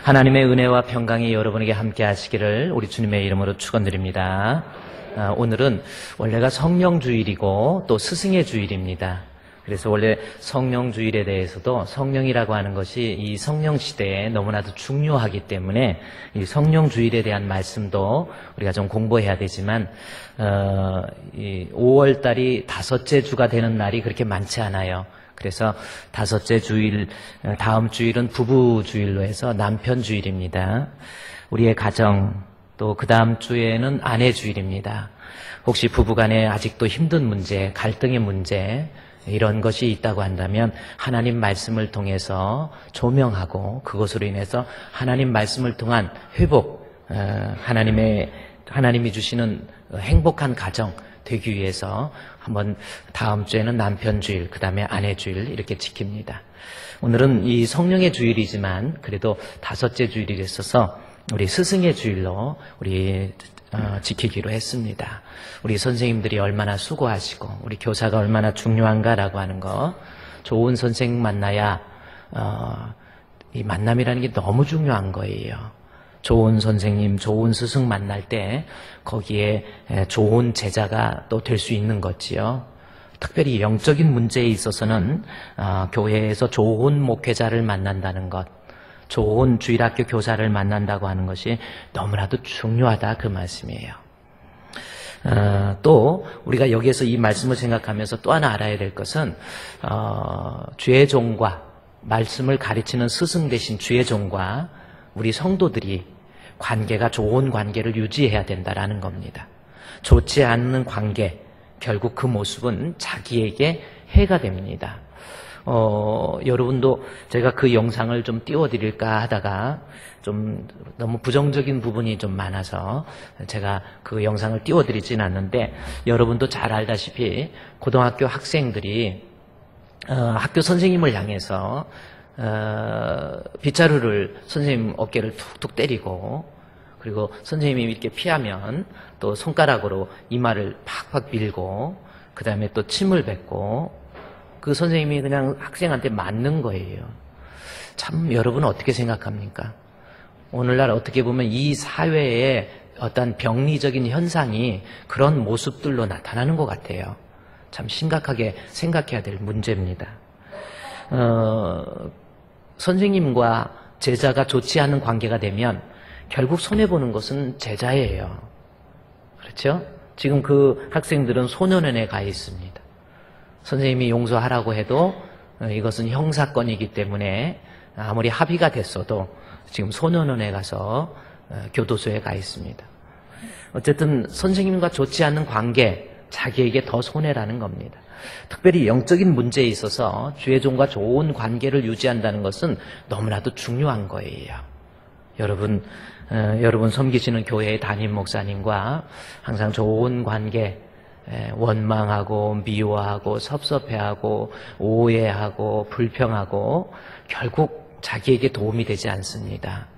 하나님의 은혜와 평강이 여러분에게 함께 하시기를 우리 주님의 이름으로 축원드립니다. 오늘은 원래가 성령주일이고 또 스승의 주일입니다. 그래서 원래 성령주일에 대해서도 성령이라고 하는 것이 이 성령시대에 너무나도 중요하기 때문에 이 성령주일에 대한 말씀도 우리가 좀 공부해야 되지만 이 5월달이 다섯째 주가 되는 날이 그렇게 많지 않아요. 그래서 다섯째 주일, 다음 주일은 부부주일로 해서 남편주일입니다. 우리의 가정, 또 그 다음 주에는 아내주일입니다. 혹시 부부간에 아직도 힘든 문제, 갈등의 문제 이런 것이 있다고 한다면 하나님 말씀을 통해서 조명하고 그것으로 인해서 하나님 말씀을 통한 회복, 하나님이 주시는 행복한 가정 되기 위해서 한번 다음 주에는 남편 주일, 그 다음에 아내 주일 이렇게 지킵니다. 오늘은 이 성령의 주일이지만 그래도 다섯째 주일이 있어서 우리 스승의 주일로 우리 지키기로 했습니다. 우리 선생님들이 얼마나 수고하시고 우리 교사가 얼마나 중요한가라고 하는 거, 좋은 선생 만나야 이 만남이라는 게 너무 중요한 거예요. 좋은 선생님, 좋은 스승 만날 때 거기에 좋은 제자가 또 될 수 있는 거지요. 특별히 영적인 문제에 있어서는 교회에서 좋은 목회자를 만난다는 것, 좋은 주일학교 교사를 만난다고 하는 것이 너무나도 중요하다 그 말씀이에요. 또 우리가 여기에서 이 말씀을 생각하면서 또 하나 알아야 될 것은 주의 종과 말씀을 가르치는 스승 대신 주의 종과 우리 성도들이 관계가 좋은 관계를 유지해야 된다라는 겁니다. 좋지 않는 관계, 결국 그 모습은 자기에게 해가 됩니다. 여러분도 제가 그 영상을 좀 띄워드릴까 하다가 좀 너무 부정적인 부분이 좀 많아서 제가 그 영상을 띄워드리진 않는데, 여러분도 잘 알다시피 고등학교 학생들이 학교 선생님을 향해서 빗자루를 선생님 어깨를 툭툭 때리고, 그리고 선생님이 이렇게 피하면 또 손가락으로 이마를 팍팍 밀고, 그 다음에 또 침을 뱉고, 그 선생님이 그냥 학생한테 맞는 거예요. 참 여러분은 어떻게 생각합니까? 오늘날 어떻게 보면 이 사회의 어떤 병리적인 현상이 그런 모습들로 나타나는 것 같아요. 참 심각하게 생각해야 될 문제입니다. 선생님과 제자가 좋지 않은 관계가 되면 결국 손해보는 것은 제자예요. 그렇죠? 지금 그 학생들은 소년원에 가 있습니다. 선생님이 용서하라고 해도 이것은 형사건이기 때문에 아무리 합의가 됐어도 지금 소년원에 가서 교도소에 가 있습니다. 어쨌든 선생님과 좋지 않은 관계, 자기에게 더 손해라는 겁니다. 특별히 영적인 문제에 있어서 주의 종과 좋은 관계를 유지한다는 것은 너무나도 중요한 거예요. 여러분 섬기시는 교회의 담임 목사님과 항상 좋은 관계, 원망하고 미워하고 섭섭해하고 오해하고 불평하고 결국 자기에게 도움이 되지 않습니다.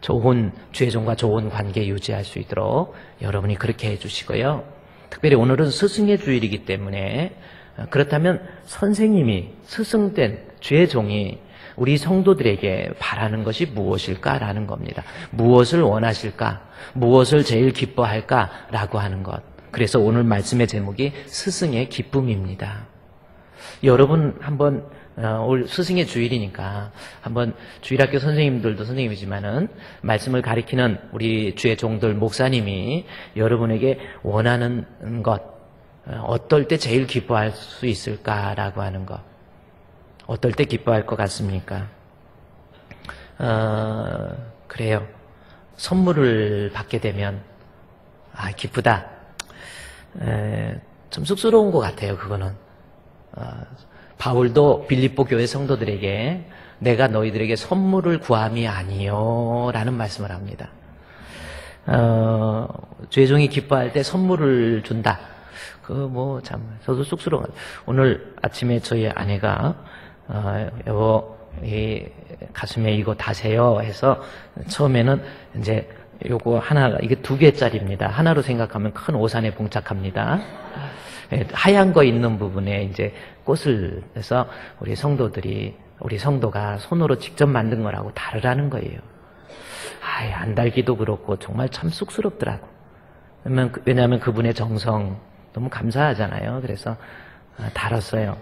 좋은 주의 종과 좋은 관계 유지할 수 있도록 여러분이 그렇게 해주시고요. 특별히 오늘은 스승의 주일이기 때문에 그렇다면 선생님이, 스승된 주의 종이 우리 성도들에게 바라는 것이 무엇일까라는 겁니다. 무엇을 원하실까? 무엇을 제일 기뻐할까라고 하는 것. 그래서 오늘 말씀의 제목이 스승의 기쁨입니다. 여러분 한번 올 스승의 주일이니까 한번 주일학교 선생님들도 선생님이지만은 말씀을 가리키는 우리 주의 종들 목사님이 여러분에게 원하는 것, 어떨 때 제일 기뻐할 수 있을까라고 하는 것, 어떨 때 기뻐할 것 같습니까? 그래요. 선물을 받게 되면 기쁘다. 좀 쑥스러운 것 같아요. 그거는 바울도 빌립보 교회 성도들에게 내가 너희들에게 선물을 구함이 아니요 라는 말씀을 합니다. 주의 종이 기뻐할 때 선물을 준다. 참 저도 쑥스러워. 오늘 아침에 저희 아내가 여보 이 가슴에 이거 다세요 해서 처음에는 이제 요거 하나, 이게 2개짜리입니다. 하나로 생각하면 큰 오산에 봉착합니다. 하얀 거 있는 부분에 이제 꽃을 해서 우리 성도가 손으로 직접 만든 거라고 다르라는 거예요. 아예 안 달기도 그렇고 정말 참 쑥스럽더라고. 왜냐하면 그분의 정성 너무 감사하잖아요. 그래서 달았어요.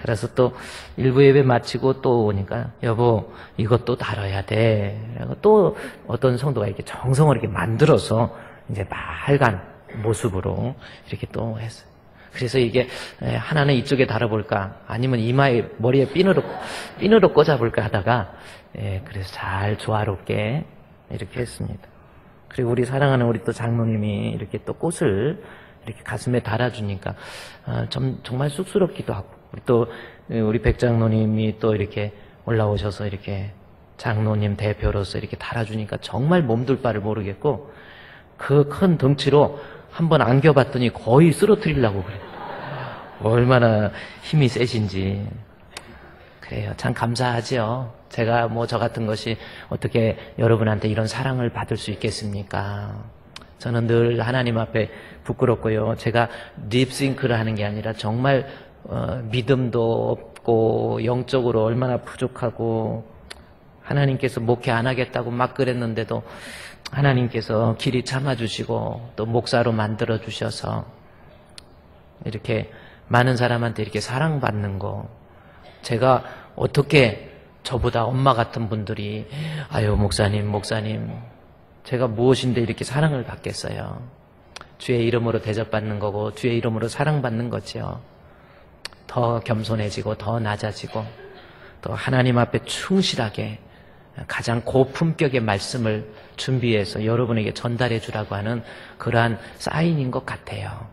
그래서 또 일부 예배 마치고 또 오니까 여보 이것도 달아야 돼. 또 어떤 성도가 이렇게 정성을 이렇게 만들어서 이제 빨간 모습으로 이렇게 또 했어요. 그래서 이게 하나는 이쪽에 달아볼까 아니면 이마에 머리에 핀으로 꽂아볼까 하다가 그래서 잘 조화롭게 이렇게 했습니다. 그리고 우리 사랑하는 우리 또 장로님이 이렇게 또 꽃을 이렇게 가슴에 달아주니까 정말 쑥스럽기도 하고 또 우리 백장로님이 또 이렇게 올라오셔서 이렇게 장로님 대표로서 이렇게 달아주니까 정말 몸둘 바를 모르겠고 그 큰 덩치로 한번 안겨봤더니 거의 쓰러뜨리려고 그래요. 얼마나 힘이 세신지. 그래요. 참 감사하죠. 제가 뭐 저 같은 것이 어떻게 여러분한테 이런 사랑을 받을 수 있겠습니까? 저는 늘 하나님 앞에 부끄럽고요. 제가 립싱크를 하는 게 아니라 정말 믿음도 없고 영적으로 얼마나 부족하고 하나님께서 목회 안 하겠다고 막 그랬는데도 하나님께서 길이 참아주시고 또 목사로 만들어 주셔서 이렇게 많은 사람한테 이렇게 사랑받는 거 제가 어떻게 저보다 엄마 같은 분들이 아유 목사님 제가 무엇인데 이렇게 사랑을 받겠어요. 주의 이름으로 대접받는 거고 주의 이름으로 사랑받는 거죠. 더 겸손해지고 더 낮아지고 또 하나님 앞에 충실하게 가장 고품격의 말씀을 준비해서 여러분에게 전달해 주라고 하는 그러한 사인인 것 같아요.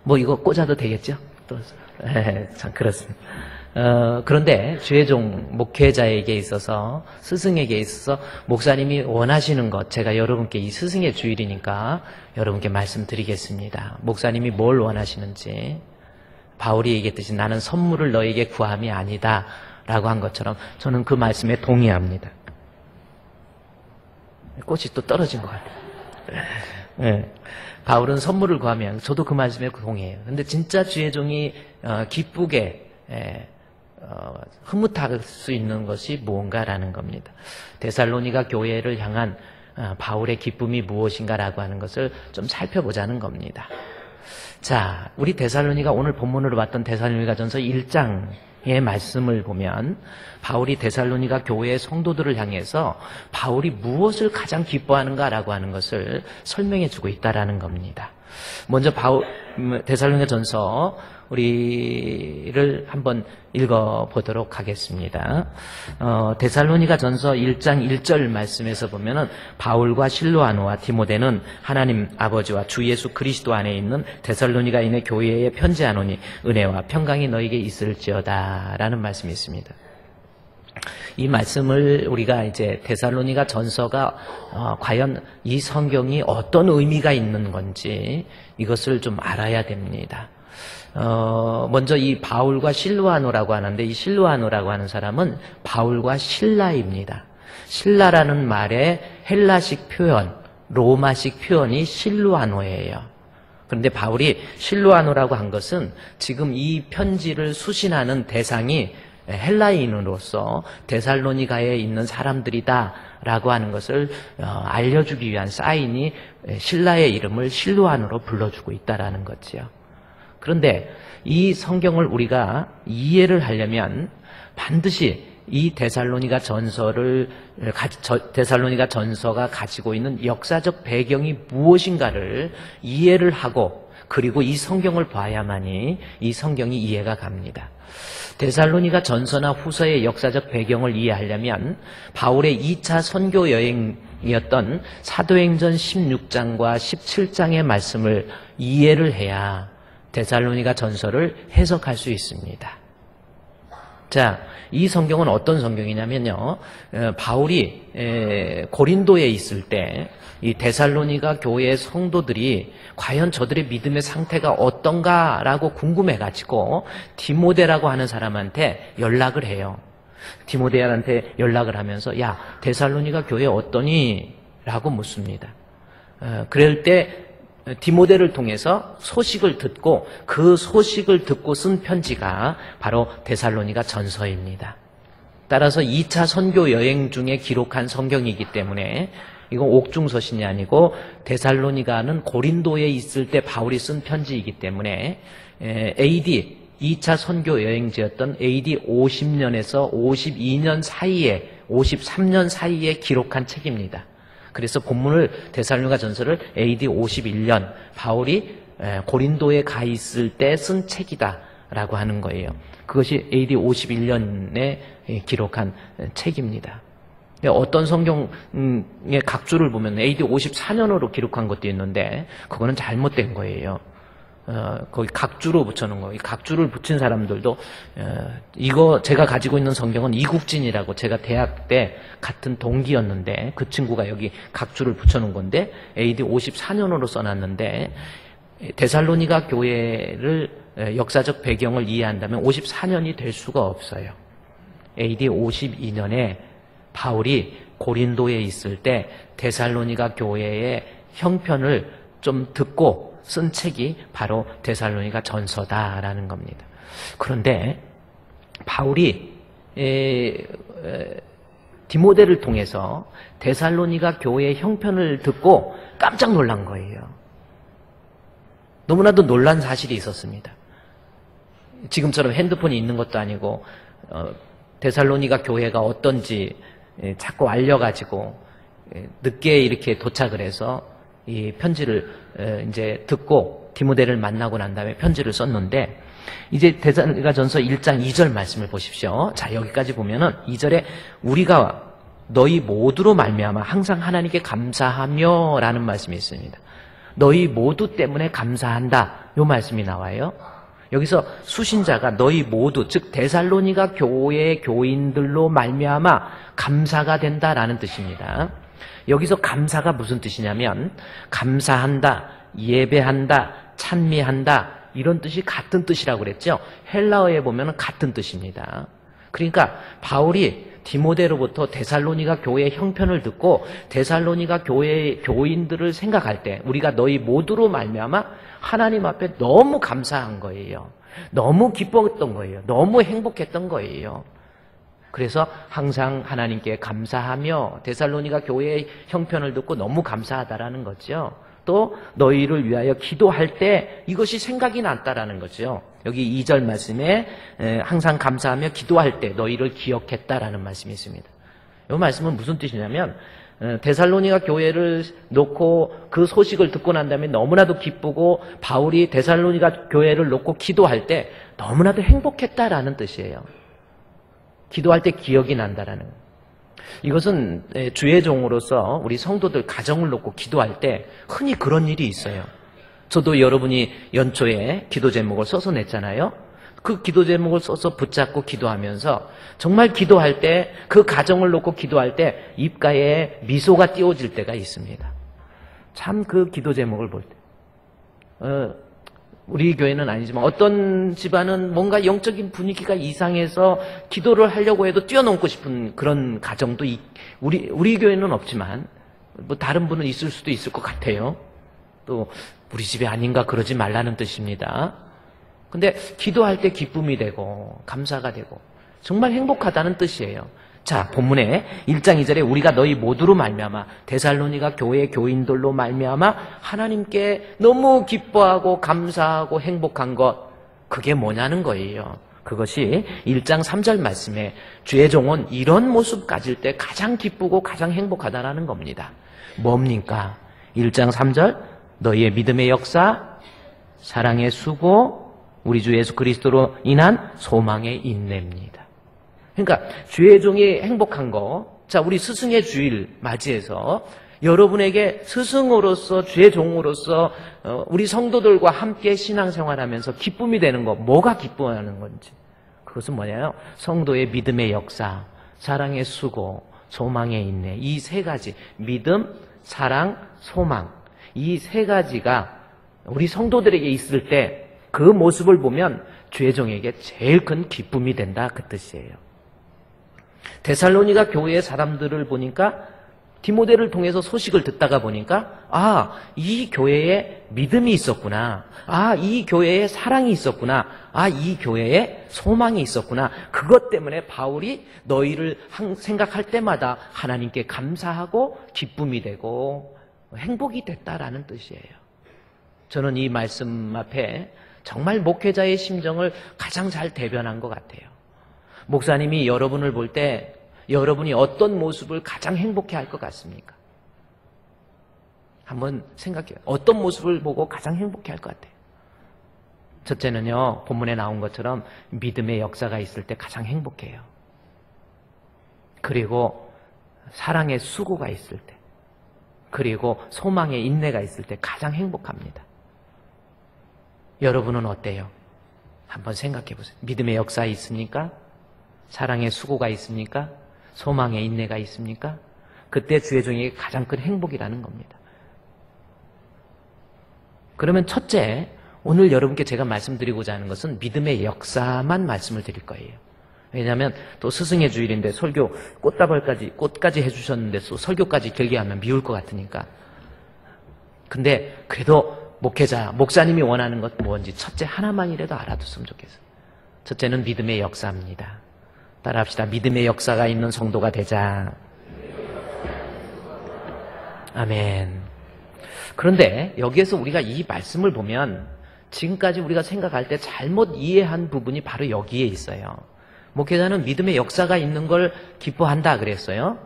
뭐 이거 꽂아도 되겠죠? 또, 참 그렇습니다. 그런데 주의 종 목회자에게 있어서 스승에게 있어서 목사님이 원하시는 것 제가 여러분께 이 스승의 주일이니까 여러분께 말씀드리겠습니다. 목사님이 뭘 원하시는지 바울이 얘기했듯이 나는 선물을 너에게 구함이 아니다 라고 한 것처럼 저는 그 말씀에 동의합니다. 꽃이 또 떨어진 것 같아요. 네. 바울은 선물을 구하면 저도 그 말씀에 동의해요. 근데 진짜 주의 종이 기쁘게 흐뭇할 수 있는 것이 무언가라는 겁니다. 데살로니가 교회를 향한 바울의 기쁨이 무엇인가라고 하는 것을 좀 살펴보자는 겁니다. 자, 우리 데살로니가 오늘 본문으로 봤던 데살로니가전서 1장의 말씀을 보면 바울이 데살로니가 교회의 성도들을 향해서 바울이 무엇을 가장 기뻐하는가라고 하는 것을 설명해 주고 있다라는 겁니다. 먼저 데살로니가전서 우리를 한번 읽어보도록 하겠습니다. 데살로니가전서 1장 1절 말씀에서 보면은 바울과 실로아노와 디모데는 하나님 아버지와 주 예수 그리스도 안에 있는 데살로니가인의 교회에 편지하노니 은혜와 평강이 너에게 있을지어다 라는 말씀이 있습니다. 이 말씀을 우리가 이제 데살로니가 전서가 과연 이 성경이 어떤 의미가 있는 건지 이것을 좀 알아야 됩니다. 먼저 이 바울과 실로아노라고 하는데 이 실로아노라고 하는 사람은 바울과 실라입니다. 실라라는 말의 헬라식 표현, 로마식 표현이 실로아노예요. 그런데 바울이 실로아노라고 한 것은 지금 이 편지를 수신하는 대상이 헬라인으로서 데살로니가에 있는 사람들이다라고 하는 것을 알려주기 위한 사인이 실라의 이름을 실로아노로 불러주고 있다라는 거지요. 그런데 이 성경을 우리가 이해를 하려면 반드시 이 데살로니가 전서가 가지고 있는 역사적 배경이 무엇인가를 이해를 하고 그리고 이 성경을 봐야만이 이 성경이 이해가 갑니다. 데살로니가 전서나 후서의 역사적 배경을 이해하려면 바울의 2차 선교 여행이었던 사도행전 16장과 17장의 말씀을 이해를 해야 데살로니가 전서를 해석할 수 있습니다. 자, 이 성경은 어떤 성경이냐면요. 바울이 고린도에 있을 때 이 데살로니가 교회의 성도들이 과연 저들의 믿음의 상태가 어떤가라고 궁금해가지고 디모데라고 하는 사람한테 연락을 해요. 디모데한테 연락을 하면서 야, 데살로니가 교회 어떠니? 라고 묻습니다. 그럴 때 디모데를 통해서 소식을 듣고 그 소식을 듣고 쓴 편지가 바로 데살로니가 전서입니다. 따라서 2차 선교 여행 중에 기록한 성경이기 때문에 이건 옥중서신이 아니고 데살로니가는 고린도에 있을 때 바울이 쓴 편지이기 때문에 AD 2차 선교 여행지였던 AD 50년에서 52년 사이에 53년 사이에 기록한 책입니다. 그래서 본문을 데살로니가 전서를 AD 51년 바울이 고린도에 가 있을 때 쓴 책이다라고 하는 거예요. 그것이 AD 51년에 기록한 책입니다. 어떤 성경의 각주를 보면 AD 54년으로 기록한 것도 있는데 그거는 잘못된 거예요. 거기 각주로 붙여놓은 거. 이 각주를 붙인 사람들도 이거 제가 가지고 있는 성경은 이국진이라고 제가 대학 때 같은 동기였는데 그 친구가 여기 각주를 붙여놓은 건데 AD 54년으로 써놨는데 데살로니가 교회를 역사적 배경을 이해한다면 54년이 될 수가 없어요. AD 52년에 바울이 고린도에 있을 때 데살로니가 교회의 형편을 좀 듣고 쓴 책이 바로 데살로니가 전서다라는 겁니다. 그런데 바울이 디모데를 통해서 데살로니가 교회의 형편을 듣고 깜짝 놀란 거예요. 너무나도 놀란 사실이 있었습니다. 지금처럼 핸드폰이 있는 것도 아니고 데살로니가 교회가 어떤지 자꾸 알려가지고 늦게 이렇게 도착을 해서 이 편지를 이제 듣고 디모데를 만나고 난 다음에 편지를 썼는데 이제 데살로니가 전서 1장 2절 말씀을 보십시오. 자, 여기까지 보면은 2절에 우리가 너희 모두로 말미암아 항상 하나님께 감사하며 라는 말씀이 있습니다. 너희 모두 때문에 감사한다. 요 말씀이 나와요. 여기서 수신자가 너희 모두 즉 데살로니가 교회의 교인들로 말미암아 감사가 된다라는 뜻입니다. 여기서 감사가 무슨 뜻이냐면 감사한다, 예배한다, 찬미한다 이런 뜻이 같은 뜻이라고 그랬죠. 헬라어에 보면 같은 뜻입니다. 그러니까 바울이 디모데로부터 데살로니가 교회의 형편을 듣고 데살로니가 교회의 교인들을 생각할 때 우리가 너희 모두로 말미암아 하나님 앞에 너무 감사한 거예요. 너무 기뻤던 거예요. 너무 행복했던 거예요. 그래서 항상 하나님께 감사하며 데살로니가 교회의 형편을 듣고 너무 감사하다라는 거죠. 또 너희를 위하여 기도할 때 이것이 생각이 났다라는 거죠. 여기 2절 말씀에 항상 감사하며 기도할 때 너희를 기억했다라는 말씀이 있습니다. 이 말씀은 무슨 뜻이냐면 데살로니가 교회를 놓고 그 소식을 듣고 난 다음에 너무나도 기쁘고 바울이 데살로니가 교회를 놓고 기도할 때 너무나도 행복했다라는 뜻이에요. 기도할 때 기억이 난다라는 거예요. 이것은 주의 종으로서 우리 성도들 가정을 놓고 기도할 때 흔히 그런 일이 있어요. 저도 여러분이 연초에 기도 제목을 써서 냈잖아요. 그 기도 제목을 써서 붙잡고 기도하면서 정말 기도할 때 그 가정을 놓고 기도할 때 입가에 미소가 띄워질 때가 있습니다. 참 그 기도 제목을 볼 때 우리 교회는 아니지만 어떤 집안은 뭔가 영적인 분위기가 이상해서 기도를 하려고 해도 뛰어넘고 싶은 그런 가정도 우리 교회는 없지만 뭐 다른 분은 있을 수도 있을 것 같아요. 또 우리 집이 아닌가 그러지 말라는 뜻입니다. 근데 기도할 때 기쁨이 되고 감사가 되고 정말 행복하다는 뜻이에요. 자, 본문에 1장 2절에 우리가 너희 모두로 말미암아 데살로니가 교회의 교인들로 말미암아 하나님께 너무 기뻐하고 감사하고 행복한 것 그게 뭐냐는 거예요. 그것이 1장 3절 말씀에 주의 종은 이런 모습 가질 때 가장 기쁘고 가장 행복하다라는 겁니다. 뭡니까? 1장 3절 너희의 믿음의 역사, 사랑의 수고, 우리 주 예수 그리스도로 인한 소망의 인내입니다. 그러니까 주의 종이 행복한 거, 자 우리 스승의 주일 맞이해서 여러분에게 스승으로서 주의 종으로서 우리 성도들과 함께 신앙생활하면서 기쁨이 되는 거, 뭐가 기뻐하는 건지 그것은 뭐냐요? 성도의 믿음의 역사, 사랑의 수고, 소망의 인내 이 세 가지 믿음, 사랑, 소망 이 세 가지가 우리 성도들에게 있을 때 그 모습을 보면 주의 종에게 제일 큰 기쁨이 된다 그 뜻이에요. 데살로니가 교회의 사람들을 보니까 디모데를 통해서 소식을 듣다가 보니까 이 교회에 믿음이 있었구나. 이 교회에 사랑이 있었구나. 이 교회에 소망이 있었구나. 그것 때문에 바울이 너희를 생각할 때마다 하나님께 감사하고 기쁨이 되고 행복이 됐다라는 뜻이에요. 저는 이 말씀 앞에 정말 목회자의 심정을 가장 잘 대변한 것 같아요. 목사님이 여러분을 볼 때 여러분이 어떤 모습을 가장 행복해 할 것 같습니까? 한번 생각해요. 어떤 모습을 보고 가장 행복해 할 것 같아요? 첫째는요, 본문에 나온 것처럼 믿음의 역사가 있을 때 가장 행복해요. 그리고 사랑의 수고가 있을 때, 그리고 소망의 인내가 있을 때 가장 행복합니다. 여러분은 어때요? 한번 생각해 보세요. 믿음의 역사 있습니까? 사랑의 수고가 있습니까? 소망의 인내가 있습니까? 그때 주의 종에게 가장 큰 행복이라는 겁니다. 그러면 첫째, 오늘 여러분께 제가 말씀드리고자 하는 것은 믿음의 역사만 말씀을 드릴 거예요. 왜냐하면 또 스승의 주일인데 설교 꽃까지 해주셨는데 또 설교까지 길게 하면 미울 것 같으니까. 근데 그래도 목사님이 원하는 것 뭔지 첫째 하나만이라도 알아뒀으면 좋겠어요. 첫째는 믿음의 역사입니다. 따라합시다. 믿음의 역사가 있는 성도가 되자. 아멘. 그런데 여기에서 우리가 이 말씀을 보면 지금까지 우리가 생각할 때 잘못 이해한 부분이 바로 여기에 있어요. 목회자는 믿음의 역사가 있는 걸 기뻐한다 그랬어요.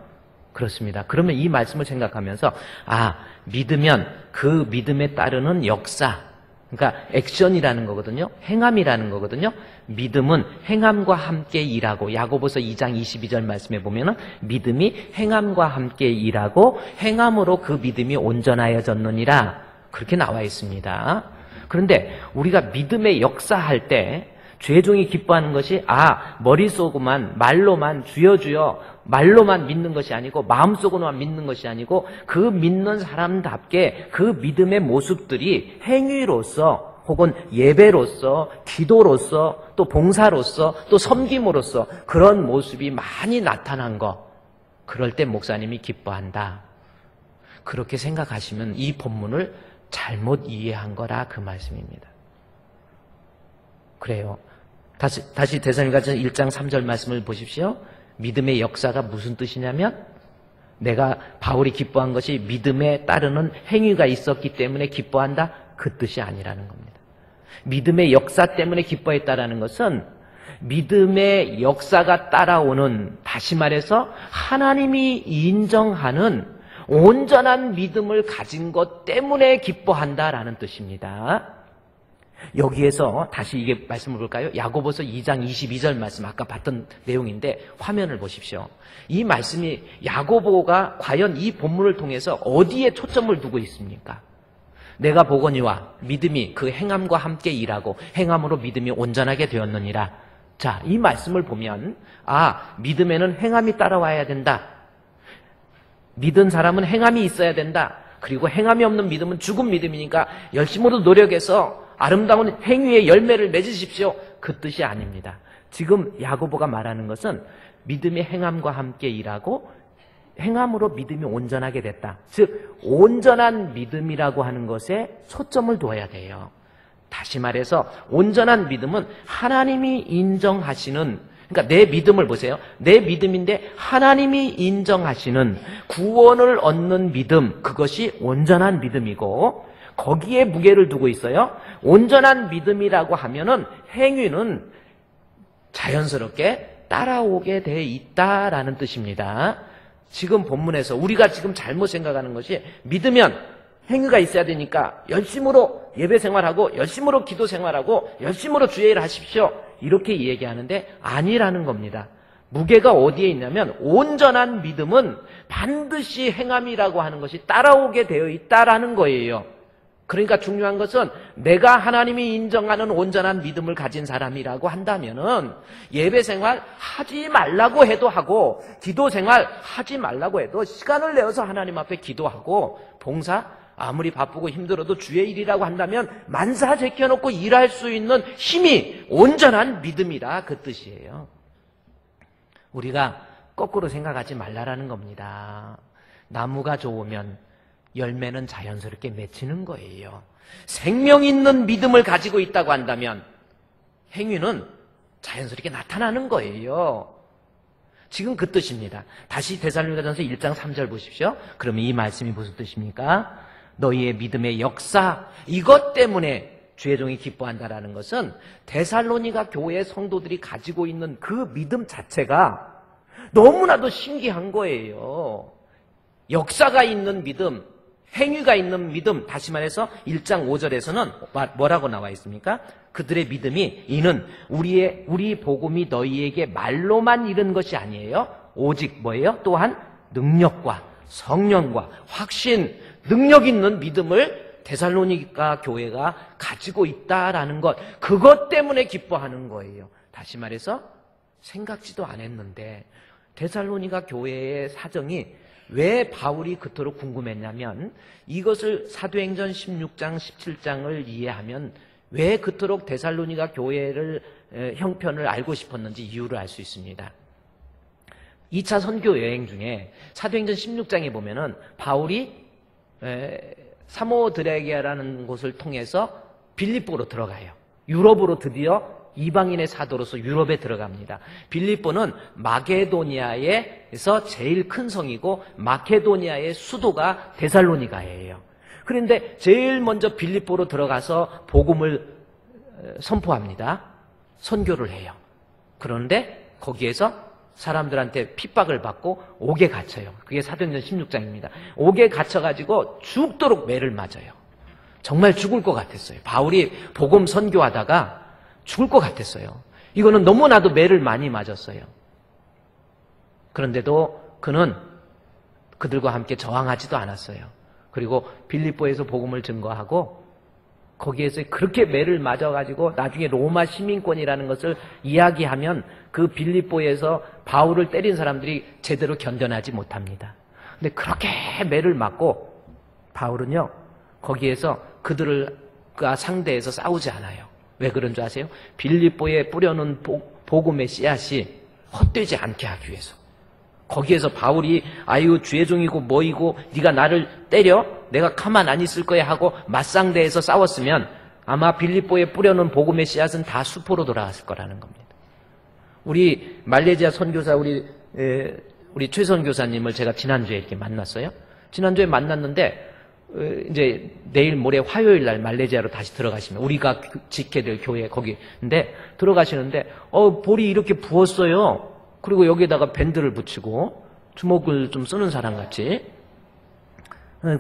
그렇습니다. 그러면 이 말씀을 생각하면서 믿으면 그 믿음에 따르는 역사, 그러니까 액션이라는 거거든요. 행함이라는 거거든요. 믿음은 행함과 함께 일하고, 야고보서 2장 22절 말씀에 보면은 믿음이 행함과 함께 일하고 행함으로 그 믿음이 온전하여졌느니라, 그렇게 나와 있습니다. 그런데 우리가 믿음의 역사할 때 주의 종이 기뻐하는 것이 머릿속으로만 말로만 주여 말로만 믿는 것이 아니고 마음속으로만 믿는 것이 아니고 그 믿는 사람답게 그 믿음의 모습들이 행위로서 혹은 예배로서 기도로서 또 봉사로서 또 섬김으로써 그런 모습이 많이 나타난 것, 그럴 때 목사님이 기뻐한다. 그렇게 생각하시면 이 본문을 잘못 이해한 거라 그 말씀입니다. 그래요. 다시 데살로니가서 1장 3절 말씀을 보십시오. 믿음의 역사가 무슨 뜻이냐면 바울이 기뻐한 것이 믿음에 따르는 행위가 있었기 때문에 기뻐한다, 그 뜻이 아니라는 겁니다. 믿음의 역사 때문에 기뻐했다라는 것은 믿음의 역사가 따라오는, 다시 말해서 하나님이 인정하는 온전한 믿음을 가진 것 때문에 기뻐한다라는 뜻입니다. 여기에서 다시 이게 말씀을 볼까요? 야고보서 2장 22절 말씀, 아까 봤던 내용인데 화면을 보십시오. 이 말씀이 야고보가 과연 이 본문을 통해서 어디에 초점을 두고 있습니까? 내가 보거니와 믿음이 그 행함과 함께 일하고 행함으로 믿음이 온전하게 되었느니라. 자, 이 말씀을 보면 믿음에는 행함이 따라와야 된다. 믿은 사람은 행함이 있어야 된다. 그리고 행함이 없는 믿음은 죽은 믿음이니까 열심으로 노력해서 아름다운 행위의 열매를 맺으십시오, 그 뜻이 아닙니다. 지금 야고보가 말하는 것은 믿음의 행함과 함께 일하고 행함으로 믿음이 온전하게 됐다. 즉 온전한 믿음이라고 하는 것에 초점을 두어야 돼요. 다시 말해서 온전한 믿음은 하나님이 인정하시는, 그러니까 내 믿음을 보세요. 내 믿음인데 하나님이 인정하시는 구원을 얻는 믿음, 그것이 온전한 믿음이고 거기에 무게를 두고 있어요. 온전한 믿음이라고 하면은 행위는 자연스럽게 따라오게 돼 있다라는 뜻입니다. 지금 본문에서 우리가 지금 잘못 생각하는 것이 믿으면 행위가 있어야 되니까 열심으로 예배 생활하고 열심으로 기도 생활하고 열심으로 주의를 하십시오, 이렇게 얘기하는데 아니라는 겁니다. 무게가 어디에 있냐면 온전한 믿음은 반드시 행함이라고 하는 것이 따라오게 되어 있다라는 거예요. 그러니까 중요한 것은 내가 하나님이 인정하는 온전한 믿음을 가진 사람이라고 한다면은 예배 생활 하지 말라고 해도 하고 기도 생활 하지 말라고 해도 시간을 내어서 하나님 앞에 기도하고 봉사 아무리 바쁘고 힘들어도 주의 일이라고 한다면 만사 제껴놓고 일할 수 있는 힘이 온전한 믿음이라 그 뜻이에요. 우리가 거꾸로 생각하지 말라라는 겁니다. 나무가 좋으면 열매는 자연스럽게 맺히는 거예요. 생명 있는 믿음을 가지고 있다고 한다면 행위는 자연스럽게 나타나는 거예요. 지금 그 뜻입니다. 다시 데살로니가전서 1장 3절 보십시오. 그러면 이 말씀이 무슨 뜻입니까? 너희의 믿음의 역사, 이것 때문에 주의 종이 기뻐한다라는 것은 데살로니가 교회 성도들이 가지고 있는 그 믿음 자체가 너무나도 신기한 거예요. 역사가 있는 믿음, 행위가 있는 믿음, 다시 말해서 1장 5절에서는 뭐라고 나와 있습니까? 그들의 믿음이 이는 우리 복음이 너희에게 말로만 이른 것이 아니에요. 오직 뭐예요? 또한 능력과 성령과 확신, 능력 있는 믿음을 데살로니가 교회가 가지고 있다라는 것, 그것 때문에 기뻐하는 거예요. 다시 말해서 생각지도 않았는데 데살로니가 교회의 사정이 왜 바울이 그토록 궁금했냐면 이것을 사도행전 16장 17장을 이해하면 왜 그토록 데살로니가 교회를 형편을 알고 싶었는지 이유를 알 수 있습니다. 2차 선교 여행 중에 사도행전 16장에 보면은 바울이 사모드레게라는 곳을 통해서 빌립보로 들어가요. 유럽으로 드디어 이방인의 사도로서 유럽에 들어갑니다. 빌립보는 마게도니아에서 제일 큰 성이고 마케도니아의 수도가 데살로니가예요. 그런데 제일 먼저 빌립보로 들어가서 복음을 선포합니다. 선교를 해요. 그런데 거기에서 사람들한테 핍박을 받고 옥에 갇혀요. 그게 사도행전 16장입니다. 옥에 갇혀가지고 죽도록 매를 맞아요. 정말 죽을 것 같았어요. 바울이 복음 선교하다가 죽을 것 같았어요. 이거는 너무나도 매를 많이 맞았어요. 그런데도 그는 그들과 함께 저항하지도 않았어요. 그리고 빌립보에서 복음을 증거하고 거기에서 그렇게 매를 맞아가지고 나중에 로마 시민권이라는 것을 이야기하면 그 빌립보에서 바울을 때린 사람들이 제대로 견뎌내지 못합니다. 근데 그렇게 매를 맞고 바울은요 거기에서 그들과 상대해서 싸우지 않아요. 왜 그런 줄 아세요? 빌립보에 뿌려놓은 복음의 씨앗이 헛되지 않게 하기 위해서. 거기에서 바울이 아유 주의 종이고 뭐이고 네가 나를 때려? 내가 가만 안 있을 거야 하고 맞상대해서 싸웠으면 아마 빌립보에 뿌려놓은 복음의 씨앗은 다 수포로 돌아갔을 거라는 겁니다. 우리 말레이시아 선교사 우리 최 선교사님을 제가 지난주에 이렇게 만났어요. 지난주에 만났는데 이제 내일 모레 화요일 날 말레이시아로 다시 들어가시면 우리가 지켜야 될 교회 거기인데 들어가시는데 볼이 이렇게 부었어요. 그리고 여기에다가 밴드를 붙이고 주먹을 좀 쓰는 사람 같이.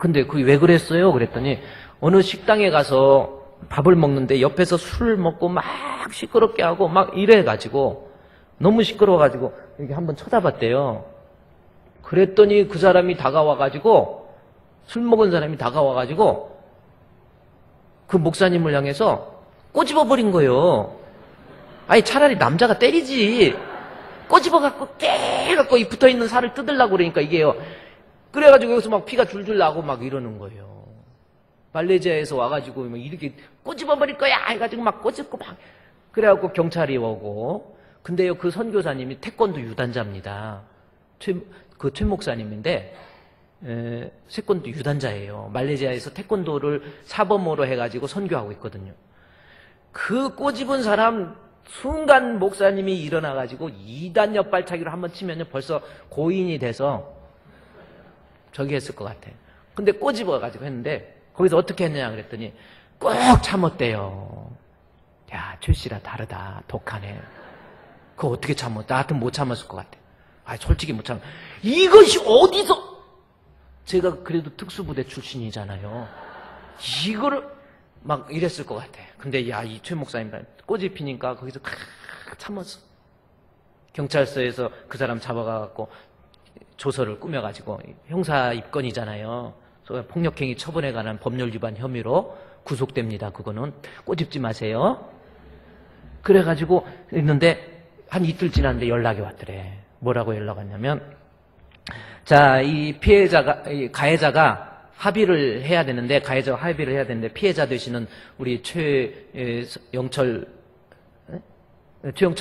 근데 그게 왜 그랬어요? 그랬더니 어느 식당에 가서 밥을 먹는데 옆에서 술을 먹고 막 시끄럽게 하고 막 이래가지고 너무 시끄러워가지고 이렇게 한번 쳐다봤대요. 그랬더니 그 사람이 다가와가지고 술 먹은 사람이 다가와가지고 그 목사님을 향해서 꼬집어버린 거예요. 아니 차라리 남자가 때리지. 꼬집어갖고 깨갖고 이 붙어있는 살을 뜯으려고 그러니까 이게요. 그래가지고 여기서 막 피가 줄줄 나고 막 이러는 거예요. 말레이시아에서 와가지고 막 이렇게 꼬집어버릴 거야 해가지고 막 꼬집고 막 그래갖고 경찰이 오고. 근데요 그 선교사님이 태권도 유단자입니다. 최 목사님인데 태권도 유단자예요. 말레이시아에서 태권도를 사범으로 해가지고 선교하고 있거든요. 그 꼬집은 사람 순간 목사님이 일어나가지고 2단 옆발차기로 한번 치면 벌써 고인이 돼서 저기 했을 것 같아. 근데 꼬집어가지고 했는데 거기서 어떻게 했느냐 그랬더니 꼭 참았대요. 야, 최씨라 다르다. 독하네. 그거 어떻게 참았? 나 같으면 못 참았을 것 같아. 아, 솔직히 못 참았. 이것이 어디서? 제가 그래도 특수부대 출신이잖아요. 이거를 막 이랬을 것 같아. 근데 야, 이 최 목사님 꼬집히니까 거기서 참았어. 경찰서에서 그 사람 잡아가갖고 조서를 꾸며가지고 형사 입건이잖아요. 폭력행위 처분에 관한 법률 위반 혐의로 구속됩니다. 그거는 꼬집지 마세요. 그래가지고 있는데 한 이틀 지났는데 연락이 왔더래. 뭐라고 연락 왔냐면 자, 이 가해자가 합의를 해야 되는데 가해자가 합의를 해야 되는데 피해자 되시는 우리 최영철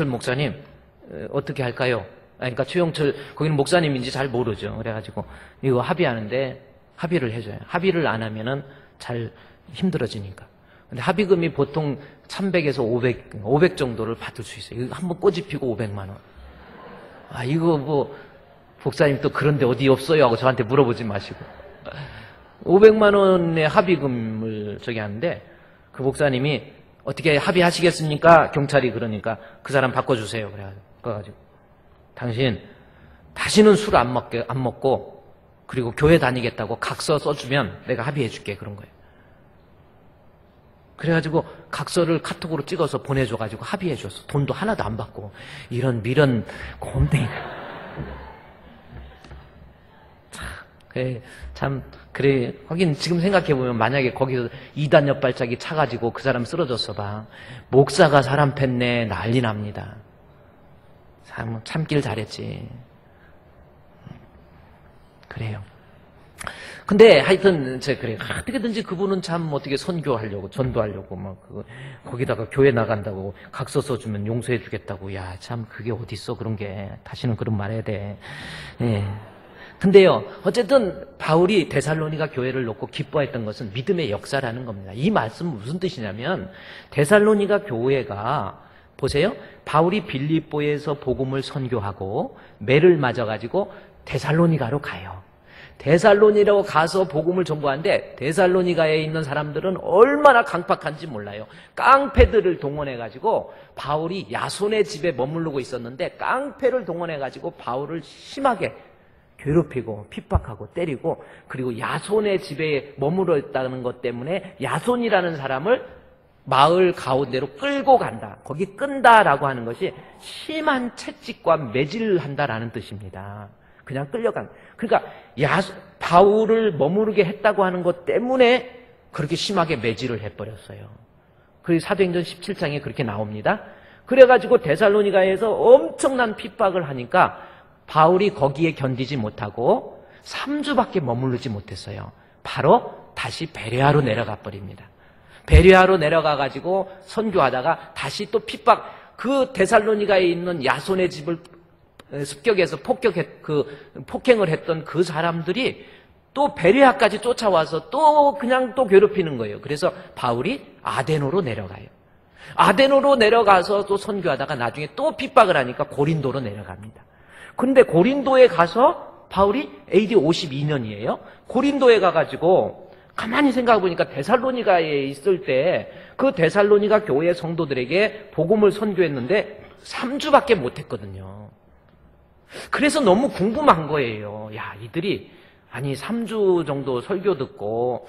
목사님 어떻게 할까요? 그러니까 최영철 거기는 목사님인지 잘 모르죠. 그래가지고 이거 합의하는데 합의를 해줘요. 합의를 안 하면은 잘 힘들어지니까. 근데 합의금이 보통 300에서 500 정도를 받을 수 있어요. 이거 한번 꼬집히고 500만 원. 아, 이거 뭐 목사님 또 그런데 어디 없어요? 하고 저한테 물어보지 마시고. 500만 원의 합의금을 저기 하는데 그 목사님이 어떻게 합의하시겠습니까? 경찰이 그러니까 그 사람 바꿔주세요. 그래가지고 당신 다시는 술 안 먹고 그리고 교회 다니겠다고 각서 써주면 내가 합의해줄게. 그런 거예요. 그래가지고 각서를 카톡으로 찍어서 보내줘가지고 합의해줬어. 돈도 하나도 안 받고. 이런 미련 곰탱이. 참 그래. 하긴 지금 생각해보면 만약에 거기서 2단 옆발짝이 차가지고 그 사람 쓰러졌어 봐. 목사가 사람 팼네 난리 납니다. 참길 잘했지. 그래요. 근데 하여튼 그래. 어떻게든지 그분은 참 어떻게 선교하려고 전도하려고 막 거기다가 교회 나간다고 각서 써주면 용서해주겠다고. 야, 참 그게 어딨어 그런 게. 다시는 그런 말 해야 돼. 예. 근데요, 어쨌든 바울이 데살로니가 교회를 놓고 기뻐했던 것은 믿음의 역사라는 겁니다. 이 말씀은 무슨 뜻이냐면 데살로니가 교회가 보세요. 바울이 빌립보에서 복음을 선교하고 매를 맞아가지고 데살로니가로 가요. 데살로니가로 가서 복음을 전거하는데 데살로니가에 있는 사람들은 얼마나 강팍한지 몰라요. 깡패들을 동원해가지고 바울이 야손의 집에 머무르고 있었는데 깡패를 동원해가지고 바울을 심하게 괴롭히고 핍박하고 때리고 그리고 야손의 집에 머물러 있다는 것 때문에 야손이라는 사람을 마을 가운데로 끌고 간다. 거기 끈다라고 하는 것이 심한 채찍과 매질한다라는 뜻입니다. 그냥 끌려간. 그러니까 바울을 머무르게 했다고 하는 것 때문에 그렇게 심하게 매질을 해버렸어요. 그리고 사도행전 17장에 그렇게 나옵니다. 그래가지고 데살로니가에서 엄청난 핍박을 하니까 바울이 거기에 견디지 못하고 3주밖에 머무르지 못했어요. 바로 다시 베레아로 내려가 버립니다. 베레아로 내려가가지고 선교하다가 다시 또 핍박, 그 데살로니가에 있는 야손의 집을 습격해서 폭행을 했던 그 사람들이 또 베레아까지 쫓아와서 또 그냥 또 괴롭히는 거예요. 그래서 바울이 아데노로 내려가요. 아데노로 내려가서 또 선교하다가 나중에 또 핍박을 하니까 고린도로 내려갑니다. 근데 고린도에 가서 바울이 AD 52년이에요. 고린도에 가가지고 가만히 생각해 보니까 데살로니가에 있을 때 그 데살로니가 교회 성도들에게 복음을 선교했는데 3주밖에 못했거든요. 그래서 너무 궁금한 거예요. 야, 이들이 아니 3주 정도 설교 듣고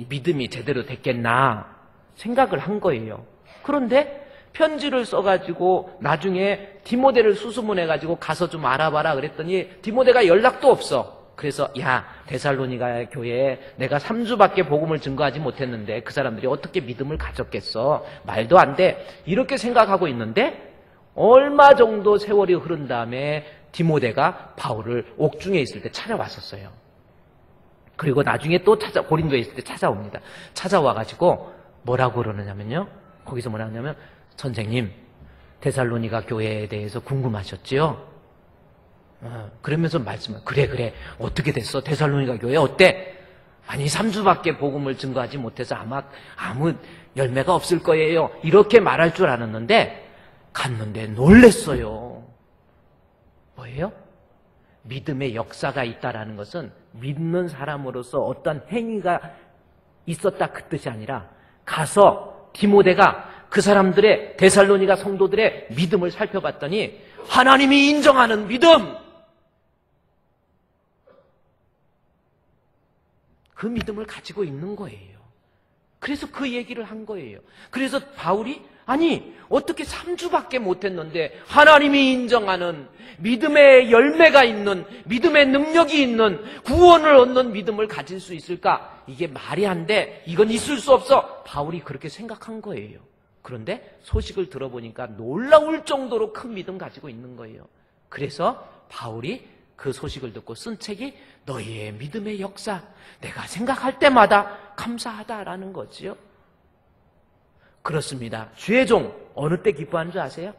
믿음이 제대로 됐겠나 생각을 한 거예요. 그런데 편지를 써가지고 나중에 디모데를 수소문해가지고 가서 좀 알아봐라 그랬더니 디모데가 연락도 없어. 그래서 야, 데살로니가 교회에 내가 3주밖에 복음을 증거하지 못했는데 그 사람들이 어떻게 믿음을 가졌겠어. 말도 안 돼. 이렇게 생각하고 있는데 얼마 정도 세월이 흐른 다음에 디모데가 바울을 옥중에 있을 때 찾아왔었어요. 그리고 나중에 또 고린도에 있을 때 찾아옵니다. 찾아와가지고 뭐라고 그러느냐면요. 거기서 뭐라 하냐면 선생님, 데살로니가 교회에 대해서 궁금하셨지요? 그러면서 말씀을 그래 어떻게 됐어? 데살로니가 교회 어때? 아니 3주밖에 복음을 증거하지 못해서 아마 아무 열매가 없을 거예요. 이렇게 말할 줄 알았는데 갔는데 놀랬어요. 뭐예요? 믿음의 역사가 있다라는 것은 믿는 사람으로서 어떤 행위가 있었다 그 뜻이 아니라 가서 디모데가 그 사람들의 데살로니가 성도들의 믿음을 살펴봤더니 하나님이 인정하는 믿음, 그 믿음을 가지고 있는 거예요. 그래서 그 얘기를 한 거예요. 그래서 바울이 아니 어떻게 3주밖에 못했는데 하나님이 인정하는 믿음의 열매가 있는, 믿음의 능력이 있는, 구원을 얻는 믿음을 가질 수 있을까? 이게 말이 안 돼. 이건 있을 수 없어. 바울이 그렇게 생각한 거예요. 그런데 소식을 들어보니까 놀라울 정도로 큰 믿음 가지고 있는 거예요. 그래서 바울이 그 소식을 듣고 쓴 책이 너희의 믿음의 역사, 내가 생각할 때마다 감사하다라는 거지요. 그렇습니다. 주의 종 어느 때 기뻐하는 줄 아세요?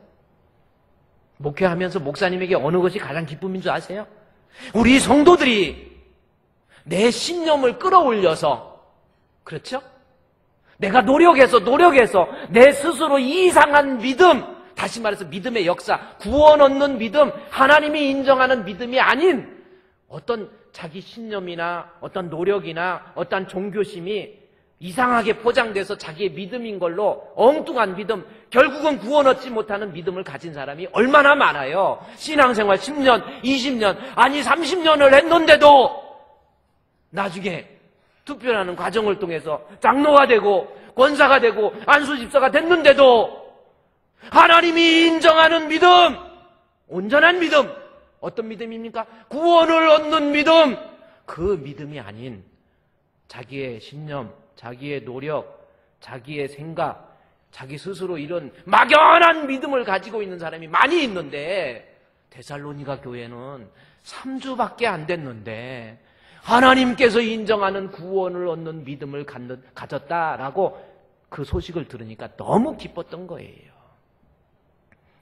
목회하면서 목사님에게 어느 것이 가장 기쁨인 줄 아세요? 우리 성도들이 내 신념을 끌어올려서, 그렇죠? 내가 노력해서 내 스스로 이상한 믿음, 다시 말해서 믿음의 역사, 구원 얻는 믿음, 하나님이 인정하는 믿음이 아닌 어떤 자기 신념이나 어떤 노력이나 어떤 종교심이 이상하게 포장돼서 자기의 믿음인 걸로 엉뚱한 믿음, 결국은 구원 얻지 못하는 믿음을 가진 사람이 얼마나 많아요. 신앙생활 10년, 20년, 아니 30년을 했는데도 나중에 투표라는 과정을 통해서 장로가 되고 권사가 되고 안수집사가 됐는데도 하나님이 인정하는 믿음, 온전한 믿음, 어떤 믿음입니까? 구원을 얻는 믿음, 그 믿음이 아닌 자기의 신념, 자기의 노력, 자기의 생각, 자기 스스로 이런 막연한 믿음을 가지고 있는 사람이 많이 있는데, 데살로니가 교회는 3주밖에 안 됐는데 하나님께서 인정하는 구원을 얻는 믿음을 가졌다라고 그 소식을 들으니까 너무 기뻤던 거예요.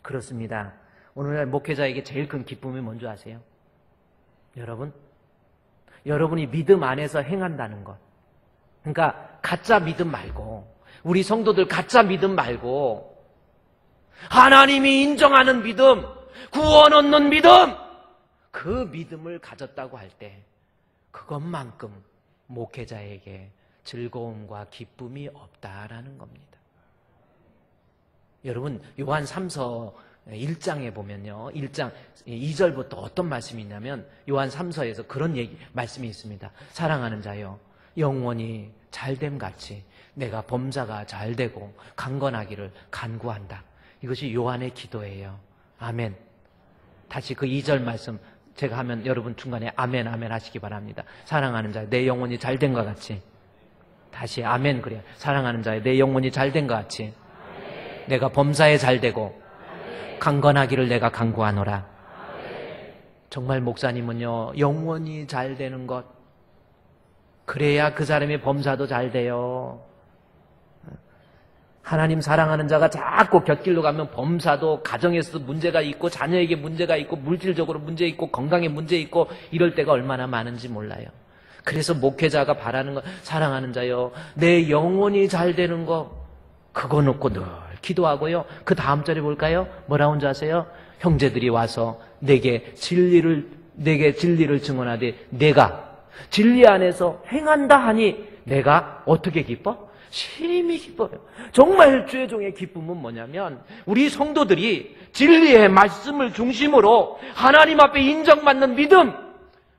그렇습니다. 오늘날 목회자에게 제일 큰 기쁨이 뭔지 아세요? 여러분이 믿음 안에서 행한다는 것. 그러니까 가짜 믿음 말고, 우리 성도들 가짜 믿음 말고 하나님이 인정하는 믿음, 구원 얻는 믿음, 그 믿음을 가졌다고 할 때 그것만큼 목회자에게 즐거움과 기쁨이 없다라는 겁니다. 여러분, 요한 3서 1장에 보면요, 1장 2절부터 어떤 말씀이 있냐면, 요한 3서에서 그런 말씀이 있습니다. 사랑하는 자여, 영원히 잘됨 같이 내가 범사가 잘되고 강건하기를 간구한다. 이것이 요한의 기도예요. 아멘. 다시 그 2절 말씀 제가 하면 여러분 중간에 아멘 아멘 하시기 바랍니다. 사랑하는 자여, 내 영혼이 잘된 것 같이. 다시 아멘. 그래요. 사랑하는 자여, 내 영혼이 잘된 것 같이 내가 범사에 잘되고 강건하기를 내가 간구하노라. 정말 목사님은요, 영원히 잘되는 것, 그래야 그 사람의 범사도 잘 돼요. 하나님 사랑하는 자가 자꾸 곁길로 가면 범사도 가정에서 문제가 있고 자녀에게 문제가 있고 물질적으로 문제 있고 건강에 문제 있고 이럴 때가 얼마나 많은지 몰라요. 그래서 목회자가 바라는 것, 사랑하는 자여, 내 영혼이 잘 되는 것, 그거 놓고 늘 기도하고요. 그 다음 절에 볼까요? 뭐라고 하는지 아세요? 형제들이 와서 내게 진리를 증언하되 내가 진리 안에서 행한다 하니 내가 어떻게 기뻐? 심히 기뻐요. 정말 주의 종의 기쁨은 뭐냐면, 우리 성도들이 진리의 말씀을 중심으로 하나님 앞에 인정받는 믿음,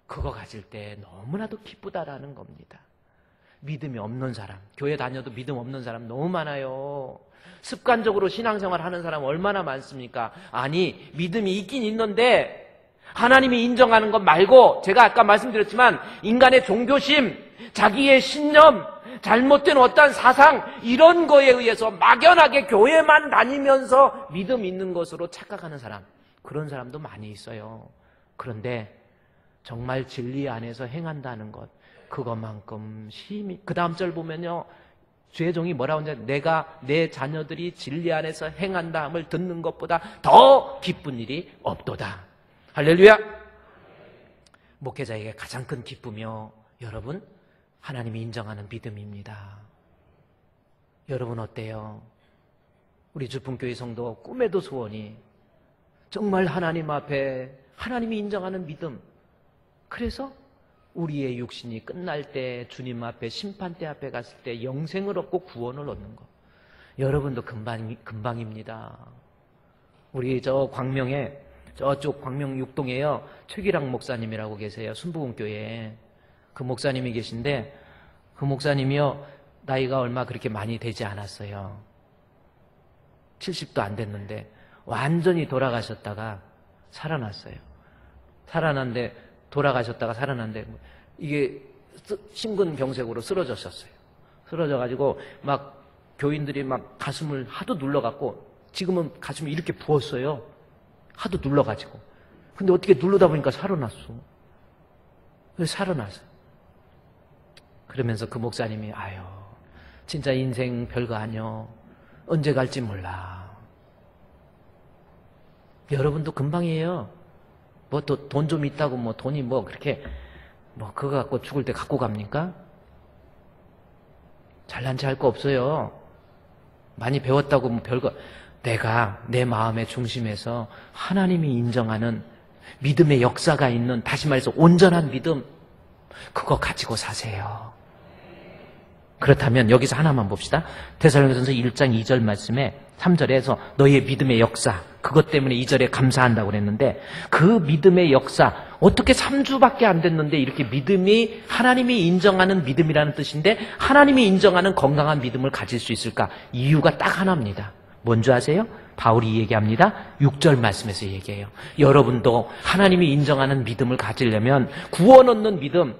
그거 가질 때 너무나도 기쁘다라는 겁니다. 믿음이 없는 사람, 교회 다녀도 믿음 없는 사람 너무 많아요. 습관적으로 신앙생활 하는 사람 얼마나 많습니까? 아니, 믿음이 있긴 있는데 하나님이 인정하는 것 말고, 제가 아까 말씀드렸지만 인간의 종교심, 자기의 신념, 잘못된 어떤 사상, 이런 거에 의해서 막연하게 교회만 다니면서 믿음 있는 것으로 착각하는 사람, 그런 사람도 많이 있어요. 그런데 정말 진리 안에서 행한다는 것, 그것만큼 심히, 그 다음 절 보면요, 주의 종이 뭐라고 하는지, 내가 내 자녀들이 진리 안에서 행한다 함을 듣는 것보다 더 기쁜 일이 없도다. 할렐루야. 목회자에게 가장 큰 기쁨이요, 여러분, 하나님이 인정하는 믿음입니다. 여러분 어때요? 우리 주풍교회 성도 꿈에도 소원이 정말 하나님 앞에 하나님이 인정하는 믿음, 그래서 우리의 육신이 끝날 때 주님 앞에 심판대 앞에 갔을 때 영생을 얻고 구원을 얻는 것, 여러분도 금방입니다. 우리 저 광명에, 저쪽 광명 6동에요, 최기락 목사님이라고 계세요. 순복음교회에. 그 목사님이 계신데, 그 목사님이요, 나이가 얼마 그렇게 많이 되지 않았어요. 70도 안 됐는데 완전히 돌아가셨다가 살아났어요. 돌아가셨다가 살아났는데 이게 심근경색으로 쓰러졌었어요. 쓰러져가지고 막 교인들이 막 가슴을 하도 눌러갖고, 지금은 가슴이 이렇게 부었어요. 하도 눌러가지고. 근데 어떻게 누르다 보니까 살아났어. 그래서 살아났어요. 그러면서 그 목사님이, 아유, 진짜 인생 별거 아니여. 언제 갈지 몰라. 여러분도 금방이에요. 뭐 또 돈 좀 있다고 뭐 돈이 뭐 그렇게 뭐 그거 갖고 죽을 때 갖고 갑니까? 잘난 체 할 거 없어요. 많이 배웠다고 뭐 별거. 내가 내 마음의 중심에서 하나님이 인정하는 믿음의 역사가 있는, 다시 말해서 온전한 믿음, 그거 가지고 사세요. 그렇다면 여기서 하나만 봅시다. 데살로니가전서 1장 2절 말씀에 3절에서 너희의 믿음의 역사, 그것 때문에 2절에 감사한다고 그랬는데, 그 믿음의 역사, 어떻게 3주밖에 안 됐는데 이렇게 믿음이 하나님이 인정하는 믿음이라는 뜻인데 하나님이 인정하는 건강한 믿음을 가질 수 있을까? 이유가 딱 하나입니다. 뭔지 아세요? 바울이 얘기합니다. 6절 말씀에서 얘기해요. 여러분도 하나님이 인정하는 믿음을 가지려면, 구원 얻는 믿음,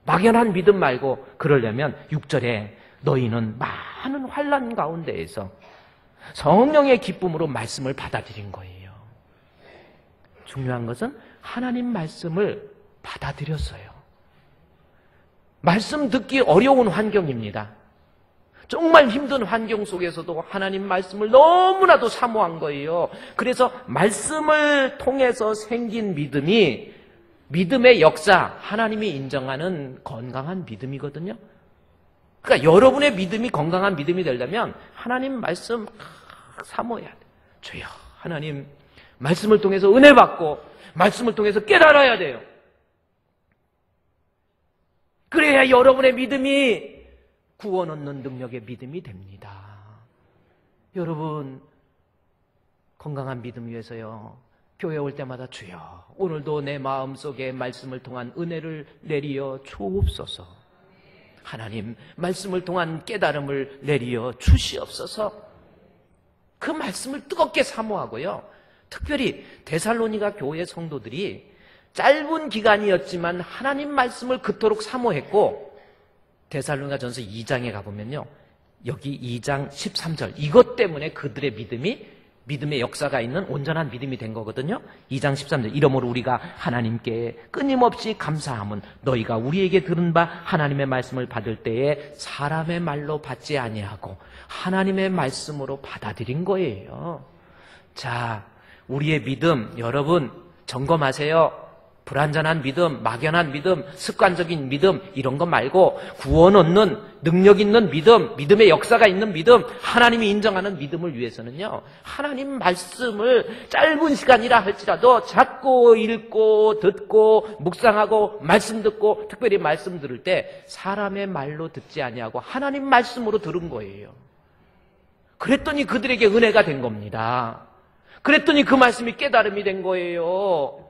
막연한 믿음 말고 그러려면 6절에 너희는 많은 환난 가운데에서 성령의 기쁨으로 말씀을 받아들인 거예요. 중요한 것은 하나님 말씀을 받아들였어요. 말씀 듣기 어려운 환경입니다. 정말 힘든 환경 속에서도 하나님 말씀을 너무나도 사모한 거예요. 그래서 말씀을 통해서 생긴 믿음이 믿음의 역사, 하나님이 인정하는 건강한 믿음이거든요. 그러니까 여러분의 믿음이 건강한 믿음이 되려면 하나님 말씀 사모해야 돼요. 주여, 하나님 말씀을 통해서 은혜 받고 말씀을 통해서 깨달아야 돼요. 그래야 여러분의 믿음이 구원 얻는 능력의 믿음이 됩니다. 여러분, 건강한 믿음 위해서요, 교회 올 때마다 주여, 오늘도 내 마음속에 말씀을 통한 은혜를 내리어 주옵소서. 하나님, 말씀을 통한 깨달음을 내리어 주시옵소서. 그 말씀을 뜨겁게 사모하고요, 특별히 데살로니가 교회 성도들이 짧은 기간이었지만 하나님 말씀을 그토록 사모했고, 데살로니가전서 2장에 가보면요, 여기 2장 13절, 이것 때문에 그들의 믿음의 역사가 있는 온전한 믿음이 된 거거든요. 2장 13절, 이러므로 우리가 하나님께 끊임없이 감사함은 너희가 우리에게 들은 바 하나님의 말씀을 받을 때에 사람의 말로 받지 아니하고 하나님의 말씀으로 받아들인 거예요. 자, 우리의 믿음, 여러분 점검하세요. 불완전한 믿음, 막연한 믿음, 습관적인 믿음, 이런 거 말고 구원 얻는 능력 있는 믿음, 믿음의 역사가 있는 믿음, 하나님이 인정하는 믿음을 위해서는요, 하나님 말씀을 짧은 시간이라 할지라도 자꾸 읽고 듣고 묵상하고 말씀 듣고, 특별히 말씀 들을 때 사람의 말로 듣지 아니하고 하나님 말씀으로 들은 거예요. 그랬더니 그들에게 은혜가 된 겁니다. 그랬더니 그 말씀이 깨달음이 된 거예요.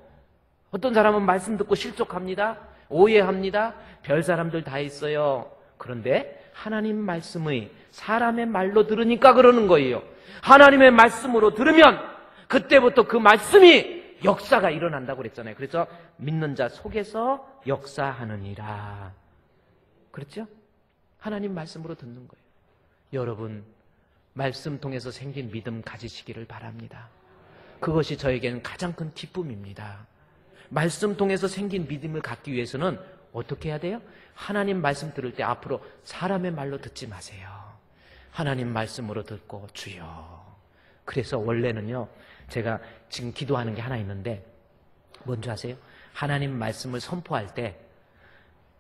어떤 사람은 말씀 듣고 실족합니다. 오해합니다. 별 사람들 다 있어요. 그런데 하나님 말씀의 사람의 말로 들으니까 그러는 거예요. 하나님의 말씀으로 들으면 그때부터 그 말씀이 역사가 일어난다고 그랬잖아요. 그래서 믿는 자 속에서 역사하느니라. 그렇죠? 하나님 말씀으로 듣는 거예요. 여러분, 말씀 통해서 생긴 믿음 가지시기를 바랍니다. 그것이 저에게는 가장 큰 기쁨입니다. 말씀 통해서 생긴 믿음을 갖기 위해서는 어떻게 해야 돼요? 하나님 말씀 들을 때 앞으로 사람의 말로 듣지 마세요. 하나님 말씀으로 듣고 주여. 그래서 원래는요, 제가 지금 기도하는 게 하나 있는데 뭔지 아세요? 하나님 말씀을 선포할 때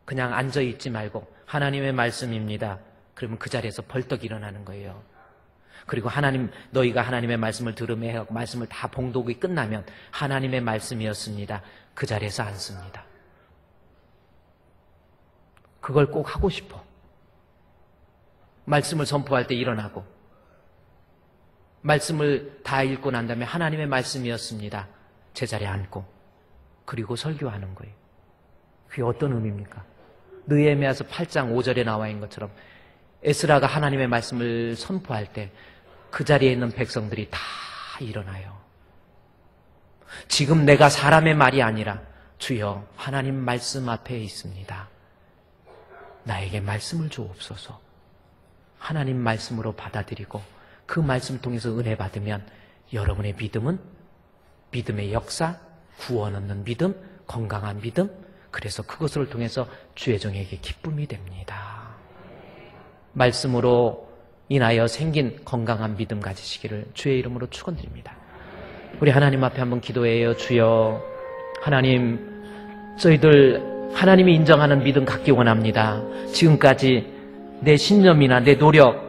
그냥 앉아있지 말고 하나님의 말씀입니다. 그러면 그 자리에서 벌떡 일어나는 거예요. 그리고 너희가 하나님의 말씀을 들으며 해갖고 말씀을 다 봉독이 끝나면 하나님의 말씀이었습니다. 그 자리에서 앉습니다. 그걸 꼭 하고 싶어. 말씀을 선포할 때 일어나고, 말씀을 다 읽고 난 다음에 하나님의 말씀이었습니다. 제자리에 앉고, 그리고 설교하는 거예요. 그게 어떤 의미입니까? 느헤미야서 8장 5절에 나와 있는 것처럼 에스라가 하나님의 말씀을 선포할 때 그 자리에 있는 백성들이 다 일어나요. 지금 내가 사람의 말이 아니라 주여 하나님 말씀 앞에 있습니다. 나에게 말씀을 주옵소서. 하나님 말씀으로 받아들이고 그 말씀 통해서 은혜 받으면 여러분의 믿음은 믿음의 역사, 구원 얻는 믿음, 건강한 믿음, 그래서 그것을 통해서 주의 종에게 기쁨이 됩니다. 말씀으로 인하여 생긴 건강한 믿음 가지시기를 주의 이름으로 축원드립니다. 우리 하나님 앞에 한번 기도해요. 주여, 하나님, 저희들 하나님이 인정하는 믿음 갖기 원합니다. 지금까지 내 신념이나 내 노력,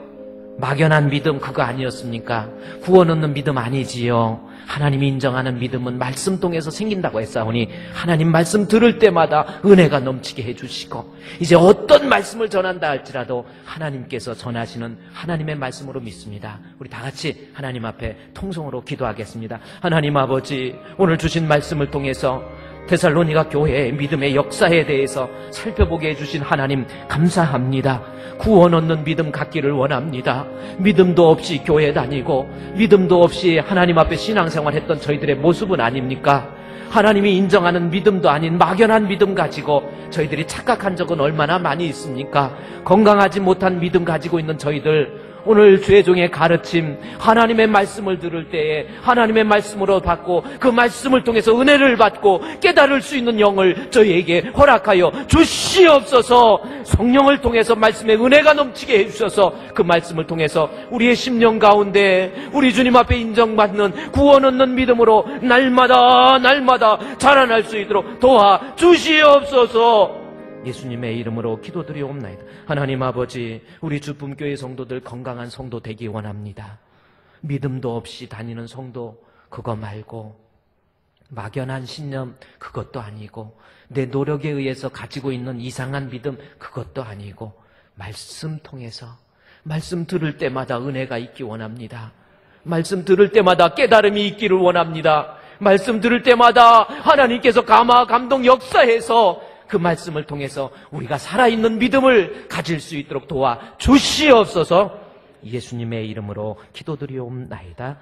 막연한 믿음 그거 아니었습니까? 구원 얻는 믿음 아니지요. 하나님이 인정하는 믿음은 말씀 통해서 생긴다고 했사오니 하나님 말씀 들을 때마다 은혜가 넘치게 해주시고, 이제 어떤 말씀을 전한다 할지라도 하나님께서 전하시는 하나님의 말씀으로 믿습니다. 우리 다 같이 하나님 앞에 통성으로 기도하겠습니다. 하나님 아버지, 오늘 주신 말씀을 통해서 데살로니가 교회의 믿음의 역사에 대해서 살펴보게 해주신 하나님 감사합니다. 구원 얻는 믿음 갖기를 원합니다. 믿음도 없이 교회 다니고 믿음도 없이 하나님 앞에 신앙생활 했던 저희들의 모습은 아닙니까? 하나님이 인정하는 믿음도 아닌 막연한 믿음 가지고 저희들이 착각한 적은 얼마나 많이 있습니까? 건강하지 못한 믿음 가지고 있는 저희들, 오늘 주의 종의 가르침, 하나님의 말씀을 들을 때에 하나님의 말씀으로 받고 그 말씀을 통해서 은혜를 받고 깨달을 수 있는 영을 저희에게 허락하여 주시옵소서. 성령을 통해서 말씀의 은혜가 넘치게 해주셔서 그 말씀을 통해서 우리의 심령 가운데 우리 주님 앞에 인정받는 구원 얻는 믿음으로 날마다 자라날 수 있도록 도와주시옵소서. 예수님의 이름으로 기도드리옵나이다. 하나님 아버지, 우리 주품교회 성도들 건강한 성도 되기 원합니다. 믿음도 없이 다니는 성도 그거 말고, 막연한 신념 그것도 아니고, 내 노력에 의해서 가지고 있는 이상한 믿음 그것도 아니고, 말씀 통해서 말씀 들을 때마다 은혜가 있기 원합니다. 말씀 들을 때마다 깨달음이 있기를 원합니다. 말씀 들을 때마다 하나님께서 감화 감동 역사해서 그 말씀을 통해서 우리가 살아있는 믿음을 가질 수 있도록 도와 주시옵소서. 예수님의 이름으로 기도드리옵나이다.